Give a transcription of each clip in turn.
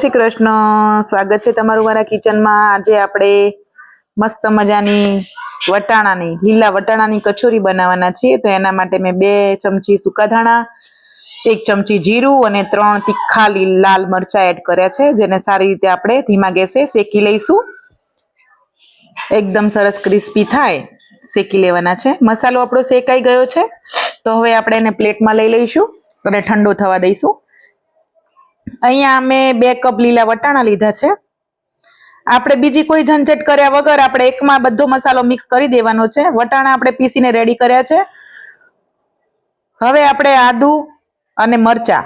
શ્રી કૃષ્ણ. સ્વાગત છે તમારું મારા કિચનમાં. આજે આપણે મસ્ત મજાની લીલા વટાણાની કચોરી બનાવવાના છીએ. તો એના માટે મેં 2 ચમચી સૂકા ધાણા, 1 ચમચી જીરું અને 3 તીખા લાલ મરચા એડ કર્યા છે, જેને સારી રીતે આપણે ધીમા ગેસે શેકી લઈશું. એકદમ સરસ ક્રિસ્પી થાય શેકી લેવાના છે. મસાલો આપણો શેકાઈ ગયો છે, તો હવે આપણે એને પ્લેટમાં લઈ લઈશું અને ઠંડો થવા દઈશું. અહીંયા મેં 2 કપ લીલા વટાણા લીધા છે. આપણે બીજી કોઈ ઝંઝટ કર્યા વગર આપણે એકમાં બધો મસાલો મિક્સ કરી દેવાનો છે. વટાણા આપણે પીસીને રેડી કર્યા છે. હવે આપણે આદુ અને મરચા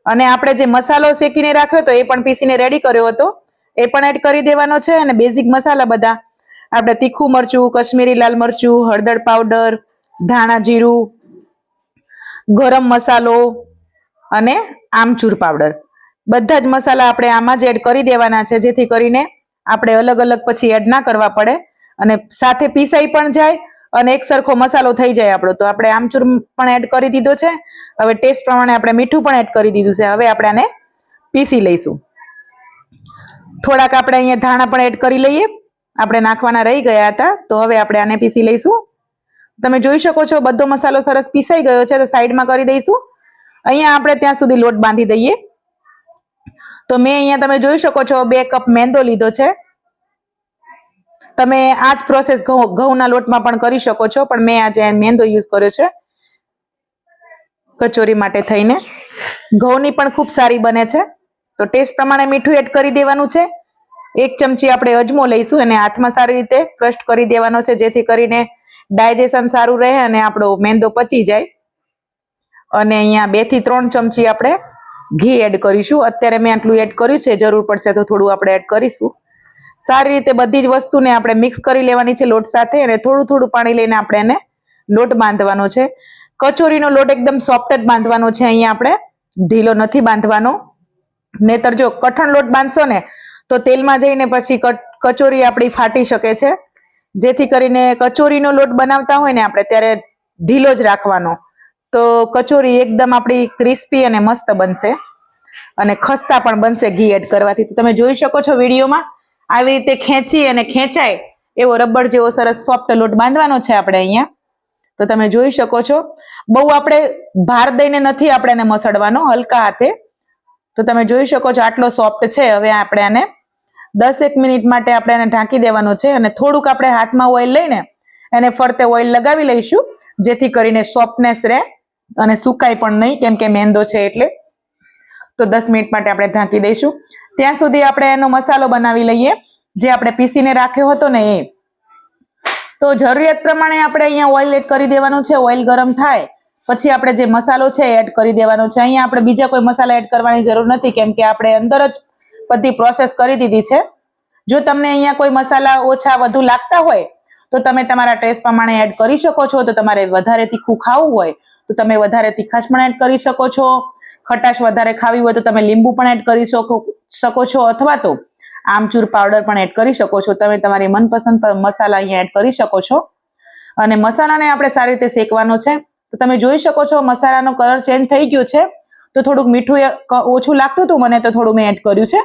અને આપણે જે મસાલો શેકીને રાખ્યો હતો એ પણ પીસીને રેડી કર્યો હતો, એ પણ એડ કરી દેવાનો છે. અને બેઝિક મસાલા બધા આપણે તીખું મરચું, કશ્મીરી લાલ મરચું, હળદર પાવડર, ધાણા જીરું, ગરમ મસાલો અને આમચૂર પાવડર, બધા જ મસાલા આપણે આમાં જ એડ કરી દેવાના છે, જેથી કરીને આપણે અલગ અલગ પછી એડ ના કરવા પડે અને સાથે પીસાઈ પણ જાય અને એક સરખો મસાલો થઈ જાય આપણો. તો આપણે આમચૂર પણ એડ કરી દીધો છે. હવે ટેસ્ટ પ્રમાણે આપણે મીઠું પણ એડ કરી દીધું છે. હવે આપણે આને પીસી લઈશું. થોડાક આપણે અહીંયા ધાણા પણ એડ કરી લઈએ, આપણે નાખવાના રહી ગયા હતા. તો હવે આપણે આને પીસી લઈશું. તમે જોઈ શકો છો બધો મસાલો સરસ પીસાઈ ગયો છે, તો સાઈડમાં કરી દઈશું. અહીંયા આપણે ત્યાં સુધી લોટ બાંધી દઈએ. તો મેં અહીંયા તમે જોઈ શકો છો 2 કપ મેંદો લીધો છે. તમે આ જ પ્રોસેસ ઘઉંના લોટમાં પણ કરી શકો છો, પણ મેં આજે મેંદો યુઝ કર્યો છે કચોરી માટે થઈને. ઘઉંની પણ ખૂબ સારી બને છે. તો ટેસ્ટ પ્રમાણે મીઠું એડ કરી દેવાનું છે. 1 ચમચી આપણે અજમો લઈશું અને હાથમાં સારી રીતે ક્રશ કરી દેવાનો છે, જેથી કરીને ડાયજેશન સારું રહે અને આપણો મેંદો પચી જાય. અને અહીંયા 2 થી 3 ચમચી આપણે ઘી એડ કરીશું. અત્યારે મેં આટલું એડ કર્યું છે, જરૂર પડશે તો થોડું આપણે એડ કરીશું. સારી રીતે બધી જ વસ્તુને આપણે મિક્સ કરી લેવાની છે લોટ સાથે, અને થોડું થોડું પાણી લઈને આપણે એને લોટ બાંધવાનો છે. કચોરીનો લોટ એકદમ સોફ્ટ જ બાંધવાનો છે. અહીંયા આપણે ઢીલો નથી બાંધવાનો, નહીતર જો કઠણ લોટ બાંધશો ને તો તેલમાં જઈને પછી કચોરી આપણી ફાટી શકે છે. જેથી કરીને કચોરીનો લોટ બનાવતા હોય ને આપણે ત્યારે ઢીલો જ રાખવાનો, તો કચોરી એકદમ આપણી ક્રિસ્પી અને મસ્ત બનશે અને ખસ્તા પણ બનશે ઘી એડ કરવાથી. તો તમે જોઈ શકો છો વિડીયોમાં આવી રીતે ખેંચી અને ખેંચાય એવો રબર જેવો સરસ સોફ્ટ લોટ બાંધવાનો છે આપણે અહીંયા. તો તમે જોઈ શકો છો બહુ આપણે ભાર દઈને નથી આપણે એને મસળવાનો, હલકા હાથે. તો તમે જોઈ શકો છો આટલો સોફ્ટ છે. હવે આપણે આને 10-1 મિનિટ માટે આપણે એને ઢાંકી દેવાનો છે અને થોડુંક આપણે હાથમાં ઓઇલ લઈને એને ફરતે ઓઇલ લગાવી લઈશું, જેથી કરીને સોફ્ટનેસ રહે અને સુકાય પણ નહીં, કેમ કે મેંદો છે એટલે. તો 10 મિનિટ માટે આપણે ઢાંકી દઈશું. ત્યાં સુધી આપણે એનો મસાલો બનાવી લઈએ જે આપણે પીસીને રાખ્યો હતો ને એ. તો જરૂરિયાત પ્રમાણે આપણે અહીંયા ઓઇલ એડ કરી દેવાનું છે. ઓઇલ ગરમ થાય પછી આપણે જે મસાલો છે એ એડ કરી દેવાનો છે. અહીંયા આપણે બીજા કોઈ મસાલા એડ કરવાની જરૂર નથી, કેમ કે આપણે અંદર જ બધી પ્રોસેસ કરી દીધી છે. જો તમને અહીંયા કોઈ મસાલા ઓછા વધુ લાગતા હોય તો તમે તમારા ટેસ્ટ પ્રમાણે એડ કરી શકો છો. તો તમારે વધારે તીખું ખાવું હોય તો તમે વધારે તીખાશ પણ એડ કરી શકો છો. ખટાશ વધારે ખાવી હોય તો તમે લીંબુ પણ એડ કરી શકો છો, અથવા તો આમચૂર પાવડર પણ એડ કરી શકો છો. તમે તમારી મનપસંદ મસાલા અહીંયા એડ કરી શકો છો. અને મસાલાને આપણે સારી રીતે શેકવાનો છે. તો તમે જોઈ શકો છો મસાલાનો કલર ચેન્જ થઈ ગયો છે. તો થોડુંક મીઠું ઓછું લાગતું હતું મને, તો થોડું મેં એડ કર્યું છે.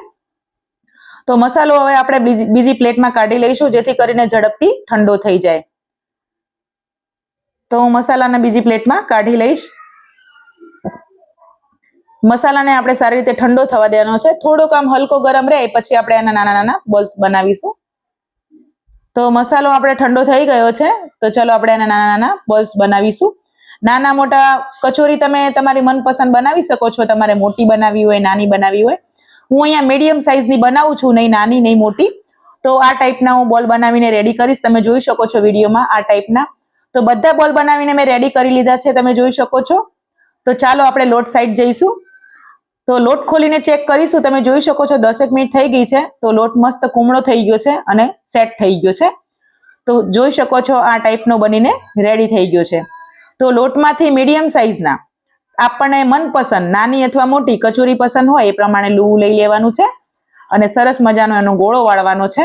તો મસાલો હવે આપણે બીજી પ્લેટમાં કાઢી લઈશું, જેથી કરીને ઝડપથી ઠંડો થઈ જાય. તો હું મસાલાને બીજી પ્લેટમાં કાઢી લઈશ. મસાલાને આપણે સારી રીતે ઠંડો થવા દેવાનો છે. થોડોક આમ હલકો ગરમ રહે પછી આપણે એના નાના નાના બોલ્સ બનાવીશું. તો મસાલો આપણે ઠંડો થઈ ગયો છે. તો ચલો આપણે એના નાના નાના બોલ્સ બનાવીશું. નાના મોટા કચોરી તમે તમારી મનપસંદ બનાવી શકો છો. તમારે મોટી બનાવી હોય, નાની બનાવી હોય. હું અહીંયા મીડિયમ સાઇઝની બનાવું છું, નહીં નાની નહીં મોટી. તો આ ટાઈપના હું બોલ બનાવીને રેડી કરીશ. તમે જોઈ શકો છો વિડીયોમાં આ ટાઈપના. તો બધા બોલ બનાવીને મેં રેડી કરી લીધા છે, તમે જોઈ શકો છો. તો ચાલો આપણે લોટ સાઈડ જઈશું. તો લોટ ખોલીને ચેક કરીશું. તમે જોઈ શકો છો 10 મિનિટ થઈ ગઈ છે. તો લોટ મસ્ત કુમળો થઈ ગયો છે અને સેટ થઈ ગયો છે. તો જોઈ શકો છો આ ટાઈપનો બનીને રેડી થઈ ગયો છે. તો લોટમાંથી મીડિયમ સાઇઝના આપણને મનપસંદ નાની અથવા મોટી કચોરી પસંદ હોય એ પ્રમાણે લૂ લઈ લેવાનું છે અને સરસ મજાનો એનો ગોળો વાળવાનો છે.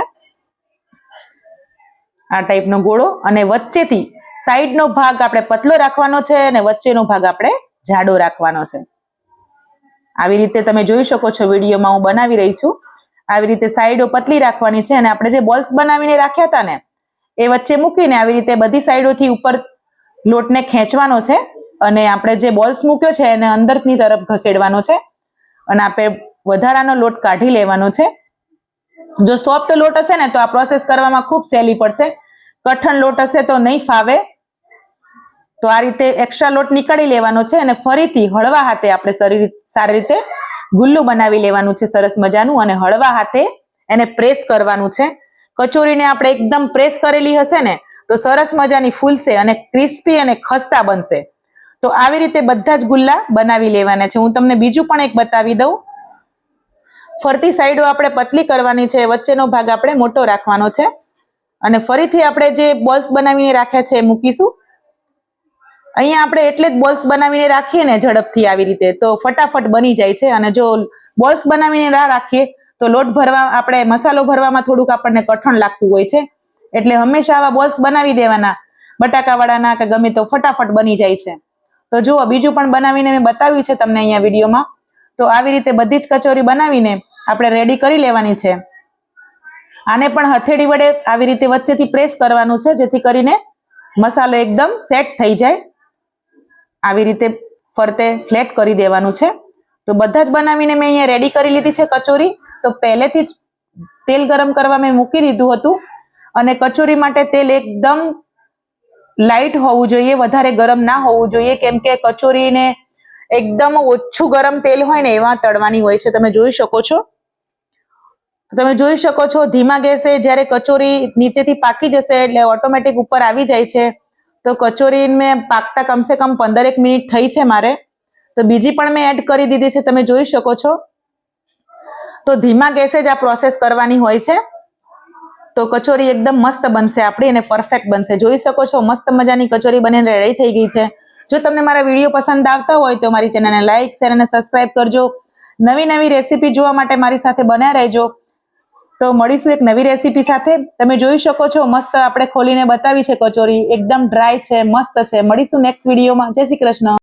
આ ટાઈપનો ગોળો, અને વચ્ચેથી સાઈડનો ભાગ આપણે પતલો રાખવાનો છે અને વચ્ચેનો ભાગ આપણે જાડો રાખવાનો છે. આવી રીતે તમે જોઈ શકો છો વિડીયોમાં હું બનાવી રહી છું. આવી રીતે સાઈડો પતલી રાખવાની છે અને આપણે જે બોલ્સ બનાવીને રાખ્યા હતા ને એ વચ્ચે મૂકીને આવી રીતે બધી સાઈડોથી ઉપર લોટને ખેંચવાનો છે અને આપણે જે બોલ્સ મૂક્યો છે એને અંદરની તરફ ઘસેડવાનો છે અને આપણે વધારાનો લોટ કાઢી લેવાનો છે. જો સોફ્ટ લોટ હશે ને તો આ પ્રોસેસ કરવામાં ખૂબ સહેલી પડશે. કઠણ લોટ હશે તો નહીં ફાવે. તો આ રીતે એક્સ્ટ્રા લોટ નીકાળી લેવાનો છે અને ફરીથી હળવા હાથે આપણે સારી રીતે ગુલ્લું બનાવી લેવાનું છે સરસ મજાનું અને હળવા હાથે એને પ્રેસ કરવાનું છે. કચોરીને આપણે એકદમ પ્રેસ કરેલી હશે ને તો સરસ મજાની ફૂલશે અને ક્રિસ્પી અને ખસ્તા બનશે. તો આવી રીતે બધા જ ગુલ્લા બનાવી લેવાના છે. હું તમને બીજું પણ એક બતાવી દઉં. ફરતી સાઈડો આપણે પતલી કરવાની છે, વચ્ચેનો ભાગ આપણે મોટો રાખવાનો છે અને ફરીથી આપણે જે બોલ્સ બનાવીને રાખ્યા છે એ મૂકીશું. અહીંયા આપણે એટલે જ બોલ્સ બનાવીને રાખીએ ને ઝડપથી આવી રીતે તો ફટાફટ બની જાય છે અને જો બોલ્સ બનાવીને ના રાખીએ તો લોટ ભરવા આપણે મસાલો ભરવામાં થોડુંક આપણને કઠણ લાગતું હોય છે. એટલે હંમેશા આવા બોલ્સ બનાવી દેવાના બટાકાવાળાના કે ગમે તો ફટાફટ બની જાય છે. તો જુઓ બીજું પણ બનાવીને મેં બતાવ્યું છે તમને અહીંયા વિડીયોમાં. તો આવી રીતે બધી જ કચોરી બનાવીને આપણે રેડી કરી લેવાની છે. આને પણ હથેળી વડે આવી રીતે વચ્ચેથી પ્રેસ કરવાનું છે જેથી કરીને મસાલો એકદમ સેટ થઈ જાય. આવી રીતે ફરતે ફ્લેટ કરી દેવાનું છે. તો બધા જ બનાવીને મેં અહીંયા રેડી કરી લીધી છે કચોરી. તો પહેલેથી જ તેલ ગરમ કરવા મેં મૂકી દીધું હતું અને કચોરી માટે તેલ એકદમ લાઈટ હોવું જોઈએ, વધારે ગરમ ના હોવું જોઈએ કેમ કે કચોરીને એકદમ ઓછું ગરમ તેલ હોય ને એવા તળવાની હોય છે. તમે જોઈ શકો છો. તમે જોઈ શકો છો ધીમા ગેસે જ્યારે કચોરી નીચેથી પાકી જશે એટલે ઓટોમેટિક ઉપર આવી જાય છે. તો કચોરીને પાકતા કમસે કમ 15 મિનિટ થઈ છે મારે. તો બીજી પણ મેં એડ કરી દીધી છે, તમે જોઈ શકો છો. તો ધીમા ગેસે જ આ પ્રોસેસ કરવાની હોય છે. તો કચોરી એકદમ મસ્ત બનશે આપણી અને પરફેક્ટ બનશે. જોઈ શકો છો મસ્ત મજાની કચોરી બનીને રેડી થઈ ગઈ છે. જો તમને મારા વિડીયો પસંદ આવતા હોય તો મારી ચેનલને લાઈક, શેર અને સબસ્ક્રાઇબ કરજો. નવી નવી રેસીપી જોવા માટે મારી સાથે બન્યા રહેજો. તો મળીશું એક નવી રેસીપી સાથે. તમે જોઈ શકો છો મસ્ત આપણે ખોલીને બતાવી છે કચોરી એકદમ ડ્રાય છે, મસ્ત છે. મળીશું નેક્સ્ટ વિડીયોમાં. જય શ્રી કૃષ્ણ.